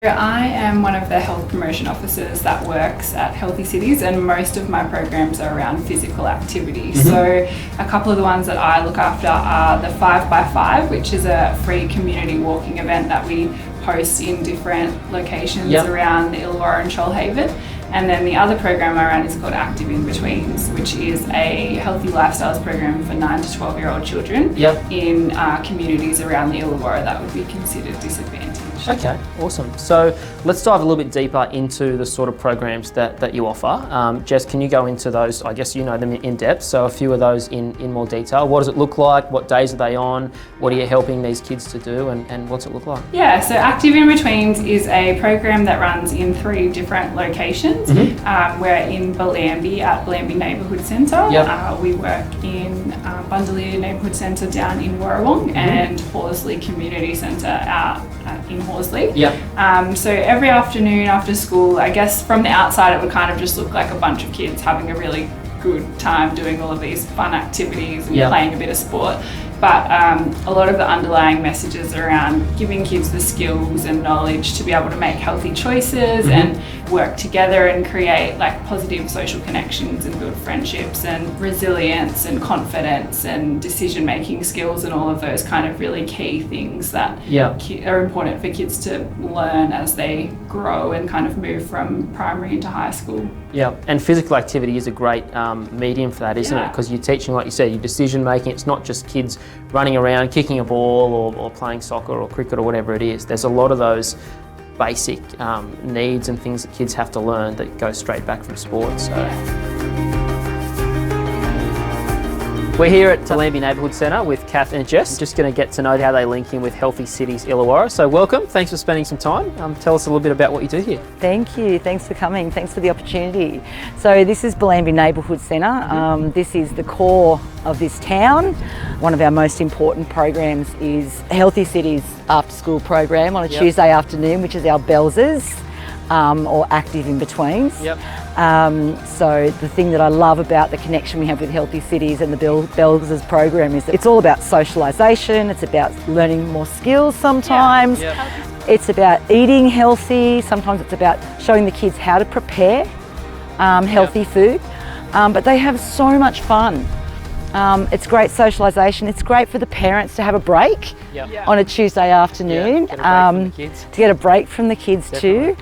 I am one of the health promotion officers that works at Healthy Cities, and most of my programs are around physical activity. So a couple of the ones that I look after are the 5x5, which is a free community walking event that we host in different locations around the Illawarra and Shoalhaven. And then the other program I run is called Active In Betweens, which is a healthy lifestyles program for 9 to 12-year-old children in communities around the Illawarra that would be considered disadvantaged. Okay, awesome. So let's dive a little bit deeper into the sort of programs that you offer. Jess, can you go into those? I guess you know them in depth, so a few of those in more detail. What does it look like? What days are they on? What are you helping these kids to do, and what's it look like? Yeah, so Active In Betweens is a program that runs in 3 different locations. We're in Bellambi at Bellambi Neighbourhood Centre. We work in Bundalia Neighbourhood Centre down in Warrawong and Horsley Community Centre out in Horsley. So every afternoon after school, I guess from the outside it would kind of just look like a bunch of kids having a really good time doing all of these fun activities and playing a bit of sport. But a lot of the underlying messages around giving kids the skills and knowledge to be able to make healthy choices and work together and create like positive social connections and build friendships and resilience and confidence and decision-making skills and all of those kind of really key things that are important for kids to learn as they grow and kind of move from primary into high school. Yeah, and physical activity is a great medium for that, isn't it? Because you're teaching, like you said, your decision making. It's not just kids running around, kicking a ball or playing soccer or cricket or whatever it is. There's a lot of those basic needs and things that kids have to learn that go straight back from sport. So. We're here at Bellambi Neighbourhood Centre with Kath and Jess. Just going to get to know how they link in with Healthy Cities Illawarra. So welcome, thanks for spending some time. Tell us a little bit about what you do here. Thank you, thanks for coming, thanks for the opportunity. So this is Bellambi Neighbourhood Centre. This is the core of this town. One of our most important programs is Healthy Cities after school program on a Tuesday afternoon, which is our Bellsers. Or Active In Betweens. So the thing that I love about the connection we have with Healthy Cities and the Bellsers program is that it's all about socialisation, it's about learning more skills sometimes, it's about eating healthy, sometimes it's about showing the kids how to prepare healthy food, but they have so much fun. It's great socialisation, it's great for the parents to have a break on a Tuesday afternoon, to get a break from the kids too.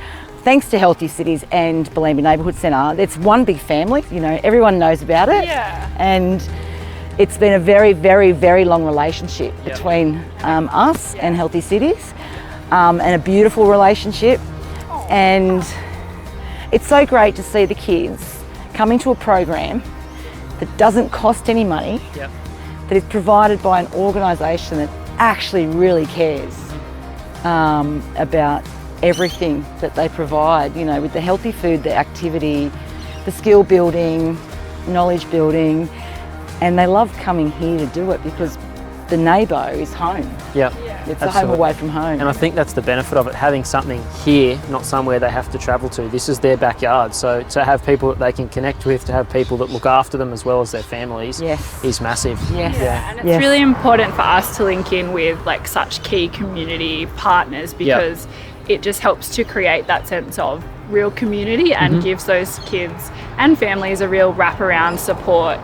Thanks to Healthy Cities and Bellambi Neighbourhood Centre, it's one big family, you know, everyone knows about it. And it's been a very, very, very long relationship between us and Healthy Cities, and a beautiful relationship. And it's so great to see the kids coming to a program that doesn't cost any money, that is provided by an organisation that actually really cares about everything that they provide, you know, with the healthy food, the activity, the skill building, knowledge building, and they love coming here to do it because the neighbour is home. It's a home away from home. And I think that's the benefit of it, having something here, not somewhere they have to travel to. This is their backyard, so to have people that they can connect with, to have people that look after them as well as their families is massive. And it's really important for us to link in with like such key community partners because it just helps to create that sense of real community and gives those kids and families a real wraparound support.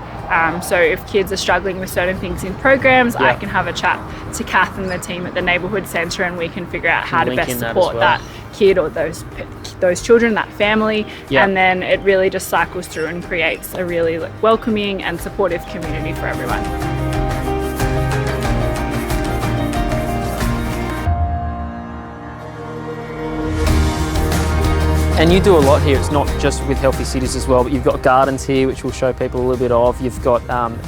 So if kids are struggling with certain things in programs, I can have a chat to Kath and the team at the neighbourhood centre and we can figure out how to best support that kid or those children, that family, and then it really just cycles through and creates a really welcoming and supportive community for everyone. And you do a lot here. It's not just with Healthy Cities as well, but you've got gardens here, which we'll show people a little bit of. You've got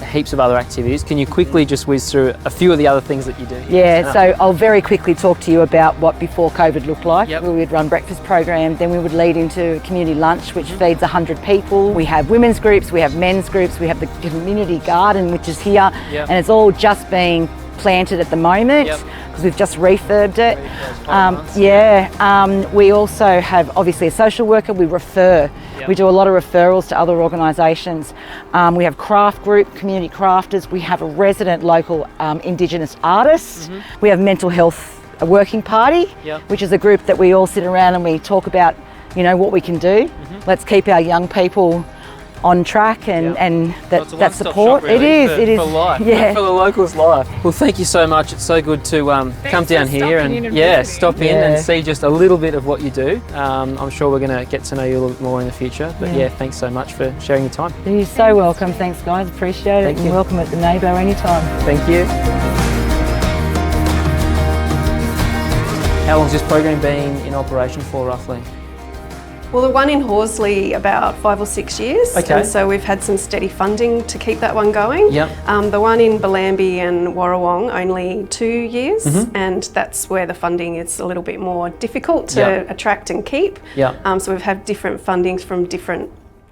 heaps of other activities. Can you quickly just whiz through a few of the other things that you do here? So I'll very quickly talk to you about what before COVID looked like. We would run breakfast program, then we would lead into community lunch, which feeds 100 people. We have women's groups, we have men's groups, we have the community garden, which is here, and it's all just being planted at the moment because we've just refurbed it. We also have obviously a social worker. We refer. We do a lot of referrals to other organisations. We have craft group, community crafters. We have a resident local Indigenous artist. We have mental health a working party, Yep. which is a group that we all sit around and we talk about, you know, what we can do. Let's keep our young people on track and that support. Shop, really, it is for life, yeah, for the locals' life. Well, thank you so much. It's so good to come down here and stop in and see just a little bit of what you do. I'm sure we're going to get to know you a little bit more in the future. But yeah, thanks so much for sharing your time. You're so welcome. Thanks, guys. Appreciate it. Thank you. You're welcome at the Nabo anytime. Thank you. How long's this program been in operation for, roughly? Well, the one in Horsley about 5 or 6 years, Okay. and so we've had some steady funding to keep that one going. Yep. The one in Belambie and Warrawong only 2 years, and that's where the funding is a little bit more difficult to Yep. attract and keep. Yep. So we've had different fundings from different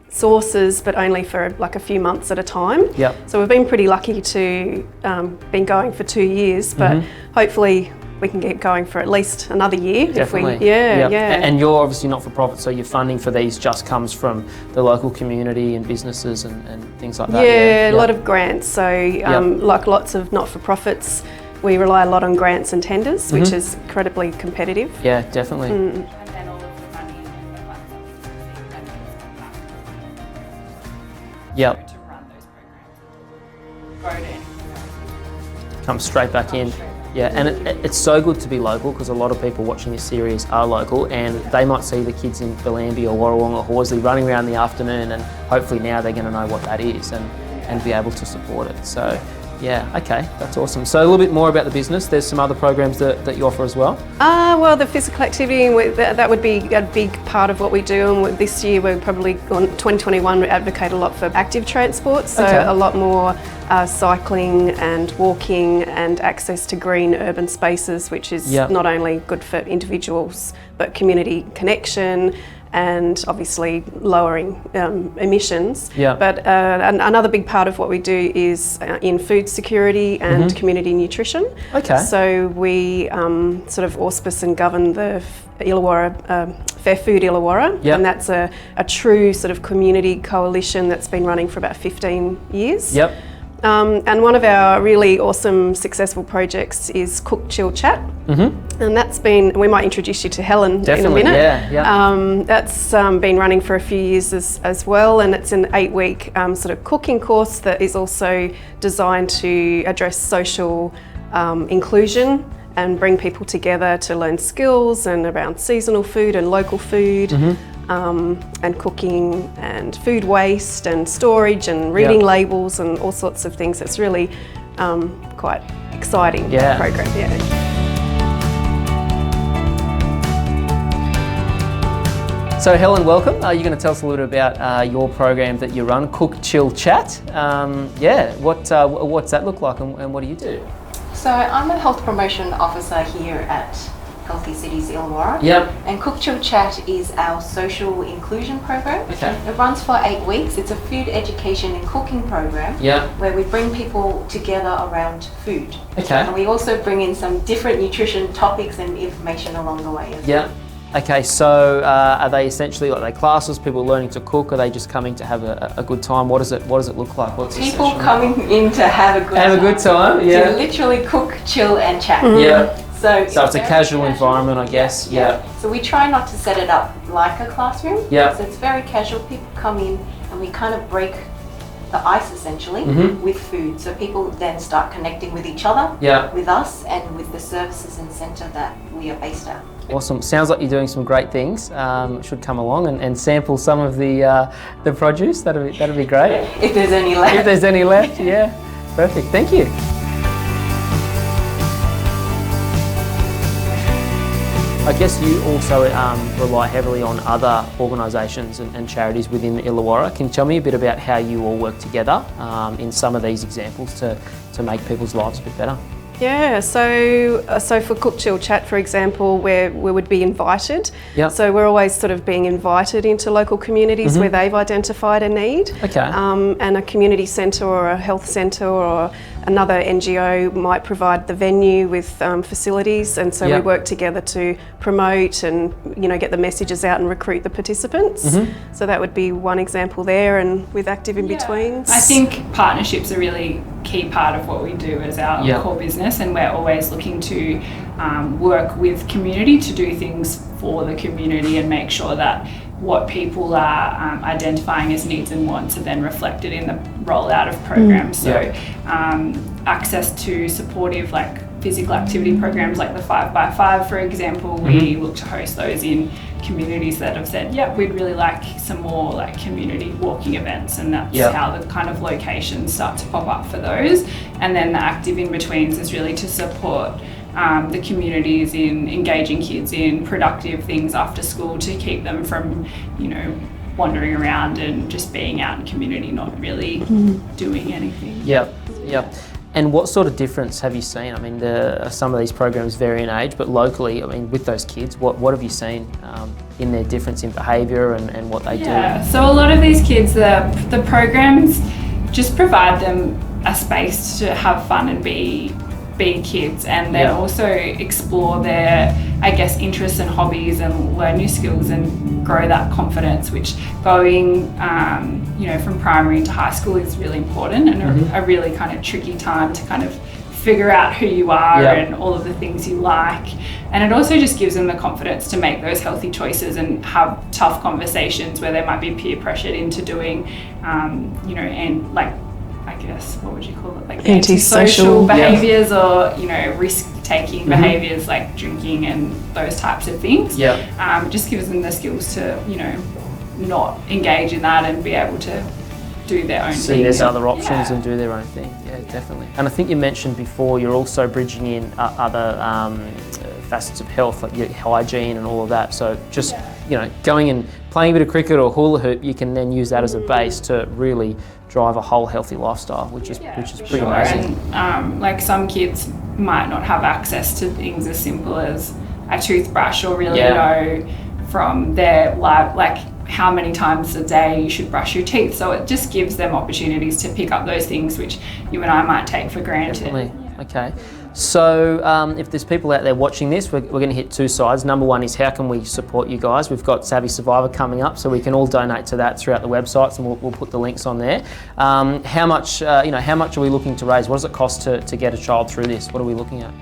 sources, but only for like a few months at a time. Yep. So we've been pretty lucky to been going for 2 years, but hopefully we can get going for at least another year. Definitely. If we, yeah. And you're obviously not for profit, so your funding for these just comes from the local community and businesses and things like that. Yeah, a lot of grants. So like lots of not-for-profits, we rely a lot on grants and tenders, which is incredibly competitive. Yeah, definitely. And then all of the money and the funds that Yep. to run those programs. Go to anything. Comes straight back in. Yeah, and it's so good to be local because a lot of people watching this series are local and they might see the kids in Belambie or Warrawong or Horsley running around in the afternoon, and hopefully now they're going to know what that is and be able to support it. So yeah, okay, that's awesome. So a little bit more about the business. There's some other programs that you offer as well? Well, the physical activity, that would be a big part of what we do. And this year, we're probably, on 2021, we advocate a lot for active transport. So a lot more cycling and walking and access to green urban spaces, which is not only good for individuals, but community connection and obviously lowering emissions. But another big part of what we do is in food security and community nutrition. So we sort of auspice and govern the Illawarra, Fair Food Illawarra, and that's a true sort of community coalition that's been running for about 15 years. And one of our really awesome successful projects is Cook, Chill, Chat. And that's been, we might introduce you to Helen in a minute. That's been running for a few years as well, and it's an 8-week sort of cooking course that is also designed to address social inclusion and bring people together to learn skills and around seasonal food and local food. And cooking and food waste and storage and reading labels and all sorts of things. It's really quite exciting program. So Helen, welcome. You're going to tell us a little bit about your program that you run, Cook, Chill, Chat. What's that look like and what do you do? So I'm a health promotion officer here at Healthy Cities Illawarra. And Cook, Chill, Chat is our social inclusion program. It runs for 8 weeks. It's a food education and cooking program where we bring people together around food. And we also bring in some different nutrition topics and information along the way as well. Okay, so are they essentially like they classes, people learning to cook? Are they just coming to have a good time? What does it look like? What's people coming in to have a good time? Have a good time, To literally cook, chill and chat. So it's a casual environment, I guess. So we try not to set it up like a classroom. So it's very casual. People come in and we kind of break the ice essentially with food. So people then start connecting with each other, with us and with the services and centre that we are based at. Awesome. Sounds like you're doing some great things. Should come along and sample some of the produce. That'd be great. If there's any left. If there's any left, perfect. Thank you. I guess you also rely heavily on other organisations and charities within Illawarra. Can you tell me a bit about how you all work together in some of these examples to make people's lives a bit better? Yeah, so for Cook, Chill, Chat, for example, where we would be invited. So we're always sort of being invited into local communities where they've identified a need. And a community centre or a health centre or another NGO might provide the venue with facilities, and so we work together to promote and get the messages out and recruit the participants. So that would be one example there, and with Active in Betweens. I think partnerships are really key part of what we do as our core business, and we're always looking to work with community to do things for the community and make sure that what people are identifying as needs and wants are then reflected in the rollout of programs. So access to supportive physical activity programs like the 5x5, for example, we look to host those in communities that have said, yeah, we'd really like some more community walking events, and that's how the kind of locations start to pop up for those. And then the active in-betweens is really to support the communities in engaging kids in productive things after school to keep them from, wandering around and just being out in community, not really doing anything. Yep. And what sort of difference have you seen? I mean, some of these programs vary in age, but locally, I mean, with those kids, what have you seen in their difference in behaviour and what they do? Yeah, so a lot of these kids, the programs just provide them a space to have fun and be kids, and then also explore their, interests and hobbies and learn new skills and grow that confidence, which going, from primary into high school is really important, and a really kind of tricky time to kind of figure out who you are and all of the things you like. And it also just gives them the confidence to make those healthy choices and have tough conversations where they might be peer pressured into doing, what would you call it? Antisocial behaviours or, risk-taking behaviours like drinking and those types of things. It just gives them the skills to, not engage in that and be able to do their own thing. See there's other options and do their own thing. Yeah, definitely. And I think you mentioned before you're also bridging in other facets of health, like your hygiene and all of that. So just, going and playing a bit of cricket or hula hoop, you can then use that as a base to really drive a whole healthy lifestyle, which is pretty amazing. And some kids might not have access to things as simple as a toothbrush or really know from their life, how many times a day you should brush your teeth. So it just gives them opportunities to pick up those things which you and I might take for granted. Definitely. Okay. So if there's people out there watching this, we're going to hit two sides. Number one is how can we support you guys? We've got Savvy Survivor coming up, so we can all donate to that throughout the websites, and we'll put the links on there. How much are we looking to raise? What does it cost to get a child through this? What are we looking at?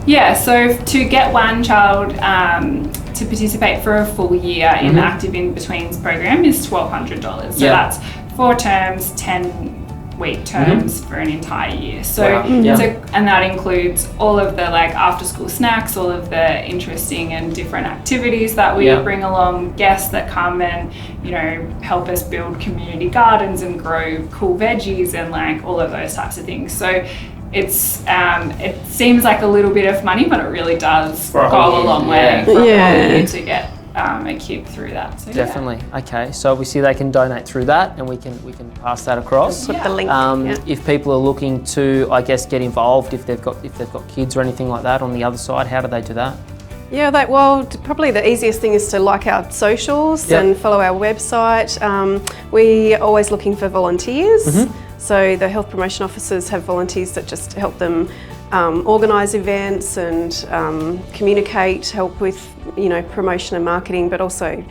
Yeah, so to get one child to participate for a full year in the Active In-Betweens program is $1,200. So that's 4 terms, 10-week terms for an entire year. So, and that includes all of the after-school snacks, all of the interesting and different activities that we bring along, guests that come and help us build community gardens and grow cool veggies and all of those types of things. So it seems like a little bit of money, but it really does go a long way for a year to get a kid through that. So, definitely. Okay, so obviously they can donate through that, and we can pass that across. Put the link. If people are looking to, get involved, if they've got kids or anything like that on the other side, how do they do that? Yeah, probably the easiest thing is to like our socials and follow our website. We are always looking for volunteers. So the health promotion officers have volunteers that just help them organise events and communicate, help with promotion and marketing, but also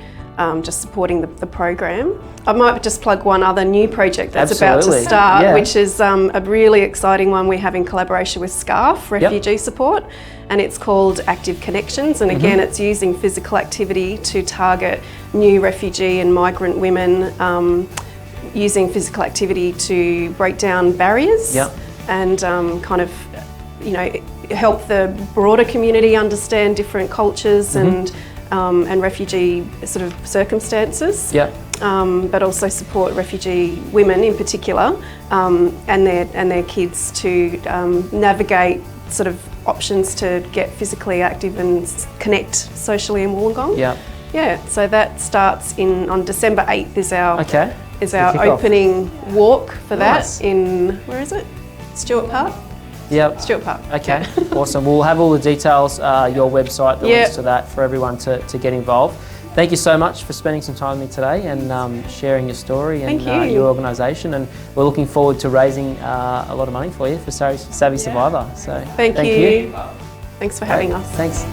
just supporting the program. I might just plug one other new project that's about to start, which is a really exciting one we have in collaboration with SCARF, Refugee Support, and it's called Active Connections. And again, it's using physical activity to target new refugee and migrant women, using physical activity to break down barriers and help the broader community understand different cultures and refugee sort of circumstances. But also support refugee women in particular and their kids to navigate sort of options to get physically active and connect socially in Wollongong. So that starts on December 8th is our opening walk for that in, where is it? Stuart Park? Stuart Park. Okay, awesome. We'll have all the details, your website, the links to that for everyone to get involved. Thank you so much for spending some time with me today and sharing your story and your organisation. And we're looking forward to raising a lot of money for you for Savvy Survivor. So thank you. Thanks for having us. Thanks.